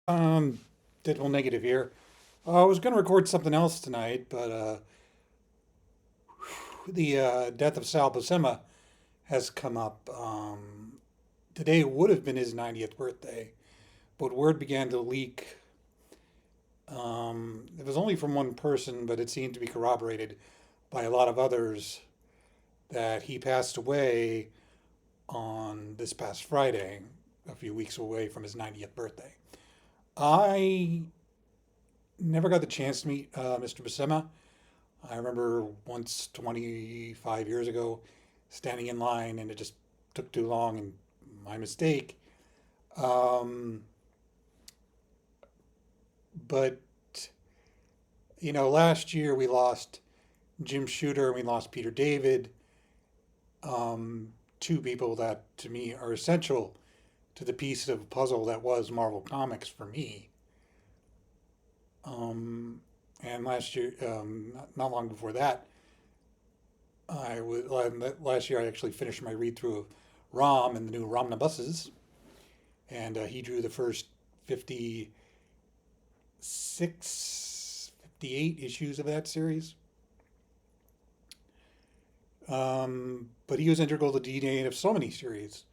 Um, Deadpool negative here. I was going to record something else tonight, but the death of Sal Buscema has come up. Today would have been his 90th birthday, but word began to leak. It was only from one person, but it seemed to be corroborated by a lot of others that he passed away on this past Friday, a few weeks away from his 90th birthday. I never got the chance to meet Mr. Buscema. I remember once 25 years ago standing in line and it just took too long and my mistake. Um, but, last year we lost Jim Shooter and we lost Peter David, two people that to me are essential to the piece of puzzle that was Marvel Comics for me. Um, and last year, not long before that, last year I actually finished my read through of Rom and the new Romnibuses, and he drew the first 56, 58 issues of that series. But he was integral to the DNA of so many series.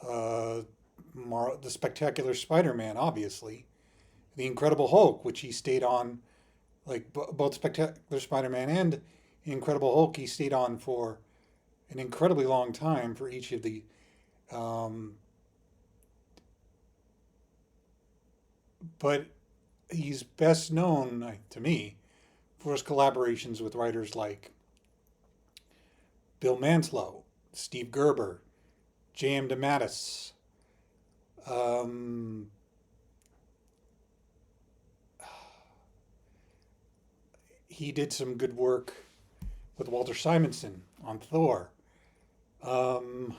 Uh, the Spectacular Spider-Man, obviously, the Incredible Hulk, which he stayed on, like both Spectacular Spider-Man and Incredible Hulk, he stayed on for an incredibly long time for each of the. Um, but he's best known to me for his collaborations with writers like Bill Mantlo, Steve Gerber, J.M. DeMatteis. Um, he did some good work with Walter Simonson on Thor. Um,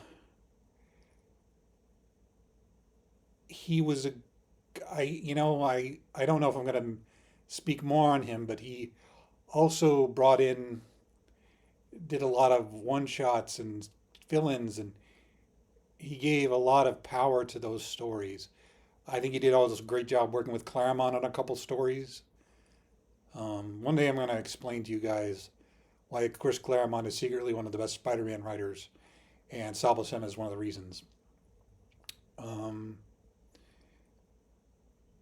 he was a I don't know if I'm going to speak more on him, but he also brought in did a lot of one shots and fill-ins, and he gave a lot of power to those stories. I think he did also a great job working with Claremont on a couple stories. One day I'm going to explain to you guys why Chris Claremont is secretly one of the best Spider-Man writers, and Sal Buscema is one of the reasons. Um,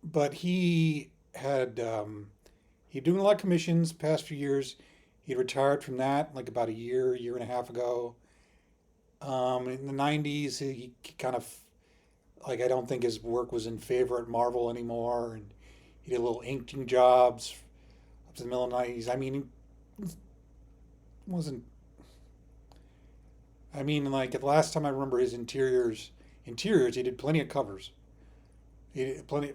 but he doing a lot of commissions past few years. He retired from that like about a year and a half ago. In the '90s, he kind of like I don't think his work was in favor at Marvel anymore, and he did little inking jobs up to the middle of the '90s. I mean, he wasn't. I mean, like the last time I remember his interiors, he did plenty of covers. He did plenty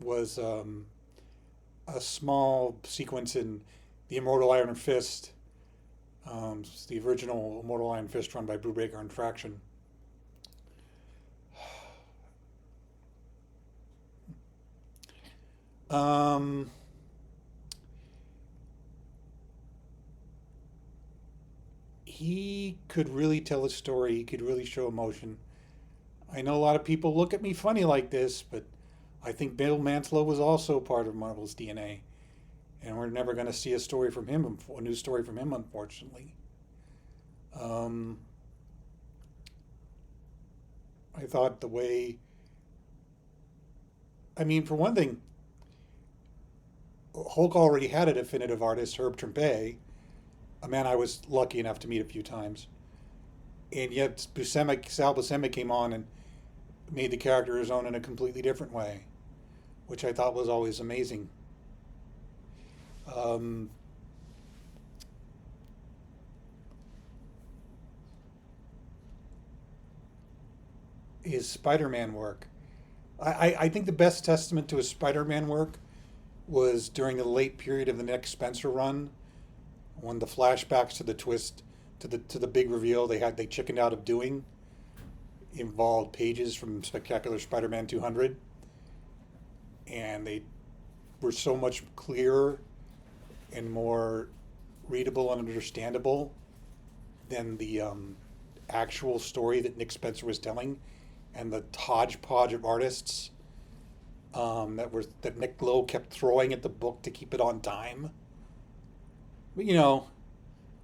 was a small sequence in the Immortal Iron Fist, it's the original Immortal Iron Fist run by Brubaker and Fraction. Um, he could really tell a story. He could really show emotion. I know a lot of people look at me funny like this, but I think Bill Mantlo was also part of Marvel's DNA, and we're never going to see a new story from him, unfortunately. Um, I thought the way, I mean, for one thing, Hulk already had a definitive artist, Herb Trimpe, a man I was lucky enough to meet a few times, and yet Sal Buscema came on and made the character his own in a completely different way, which I thought was always amazing. Um, his Spider-Man work, I think the best testament to his Spider-Man work was during the late period of the Nick Spencer run, when the flashbacks to the twist, to the big reveal they chickened out of doing involved pages from Spectacular Spider-Man 200, and they were so much clearer and more readable and understandable than the actual story that Nick Spencer was telling, and the hodgepodge of artists that Nick Lowe kept throwing at the book to keep it on time. But you know,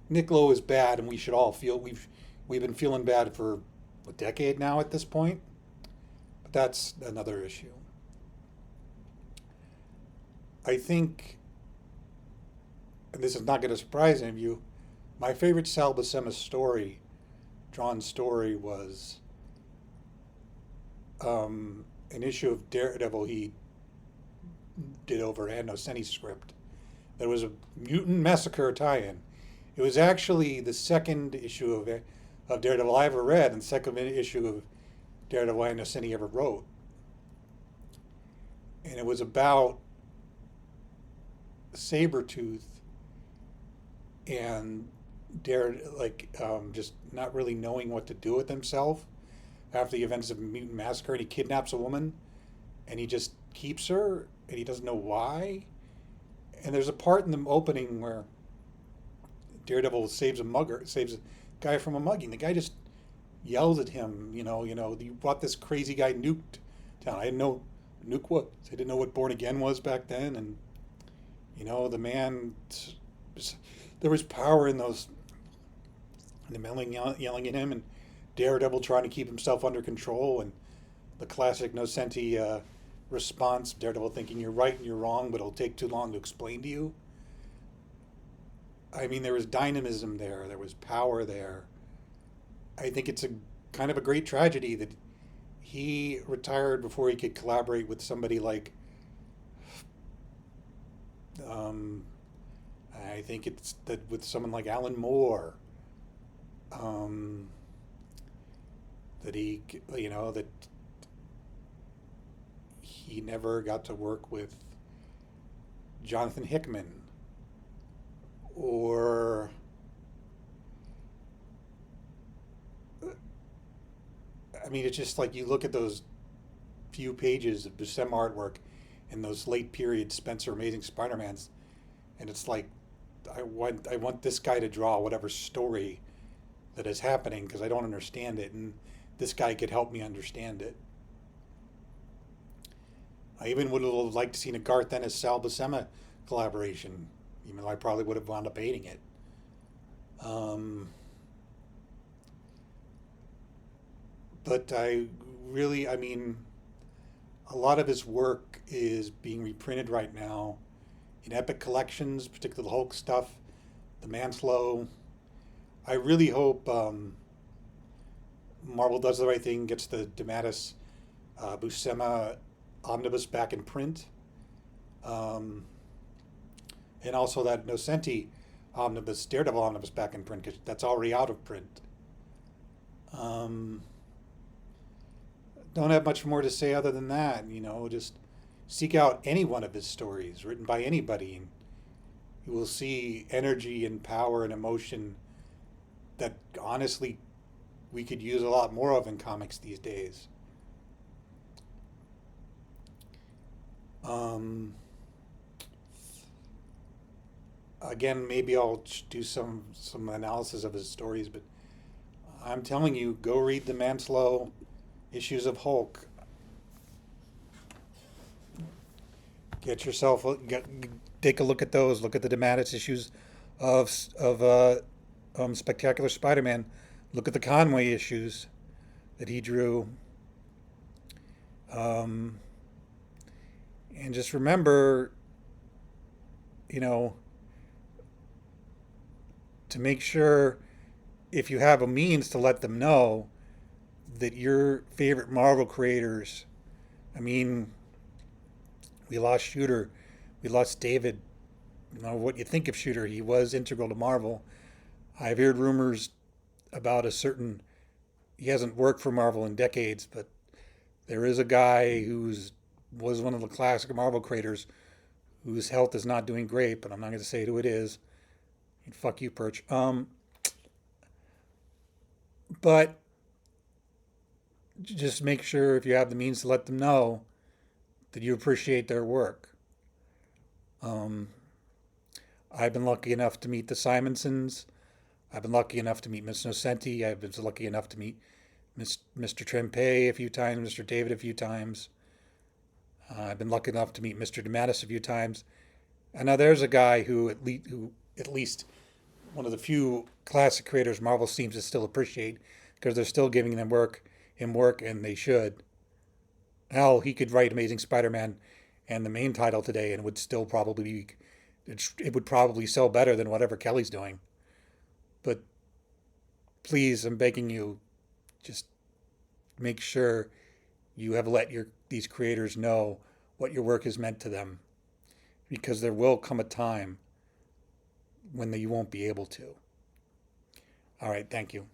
Nick Lowe is bad, and we should all feel we've been feeling bad for a decade now at this point. But that's another issue. I think, and this is not going to surprise any of you, my favorite Sal Buscema story, drawn story, was an issue of Daredevil he did over Ann Nocenti's script. There was a mutant massacre tie-in. It was actually the second issue of Daredevil I ever read, and the second issue of Daredevil Ann Nocenti ever wrote. And it was about Sabretooth and just not really knowing what to do with himself after the events of Mutant Massacre, and he kidnaps a woman, and he just keeps her, and he doesn't know why. And there's a part in the opening where Daredevil saves a guy from a mugging. The guy just yells at him, you brought this crazy guy nuked town. I didn't know nuke was. I didn't know what Born Again was back then, and the man. There was power in those. And the man yelling at him, and Daredevil trying to keep himself under control, and the classic Nocenti response: Daredevil thinking you're right and you're wrong, but it'll take too long to explain to you. I mean, there was dynamism there. There was power there. I think it's a kind of a great tragedy that he retired before he could collaborate with somebody like. Um, I think it's that with someone like Alan Moore. Um, that that he never got to work with Jonathan Hickman, or I mean, it's just like you look at those few pages of Buscema artwork and those late period Spencer Amazing Spider-Mans, and it's like I want this guy to draw whatever story that is happening because I don't understand it, and this guy could help me understand it. I even would have liked to seen a Garth Ennis Sal Buscema collaboration, even though I probably would have wound up hating it. Um, but I mean, a lot of his work is being reprinted right now in Epic collections, particularly the Hulk stuff, the Manslow. I really hope Marvel does the right thing, gets the DeMatteis Buscema omnibus back in print, um, and also that Nocenti omnibus, Daredevil omnibus back in print, because that's already out of print. Um, don't have much more to say other than that. Just seek out any one of his stories written by anybody, and you will see energy and power and emotion that honestly we could use a lot more of in comics these days. Um, Again, maybe I'll do some analysis of his stories, but I'm telling you, go read the Manslow issues of Hulk. Get yourself take a look at those. Look at the DeMatteis issues of Spectacular Spider-Man. Look at the Conway issues that he drew. Um, and just remember, you know, to make sure if you have a means to let them know that your favorite Marvel creators, I mean, we lost Shooter, we lost David. What you think of Shooter? He was integral to Marvel. I've heard rumors about a certain. He hasn't worked for Marvel in decades, but there is a guy who's was one of the classic Marvel creators whose health is not doing great. But I'm not going to say who it is. Fuck you, Perch. But just make sure if you have the means to let them know that you appreciate their work. Um, I've been lucky enough to meet the Simonsons. I've been lucky enough to meet Miss Nocenti. I've been lucky enough to meet Mr. Trempe a few times, Mr. David a few times. I've been lucky enough to meet Mr. DeMattis a few times, and now there's a guy who at least one of the few classic creators Marvel seems to still appreciate because they're still giving him work, and they should. Hell, he could write Amazing Spider-Man and the main title today, and it would still probably be, it would probably sell better than whatever Kelly's doing. But please, I'm begging you, just make sure you have let these creators know what your work has meant to them, because there will come a time when you won't be able to. All right, thank you.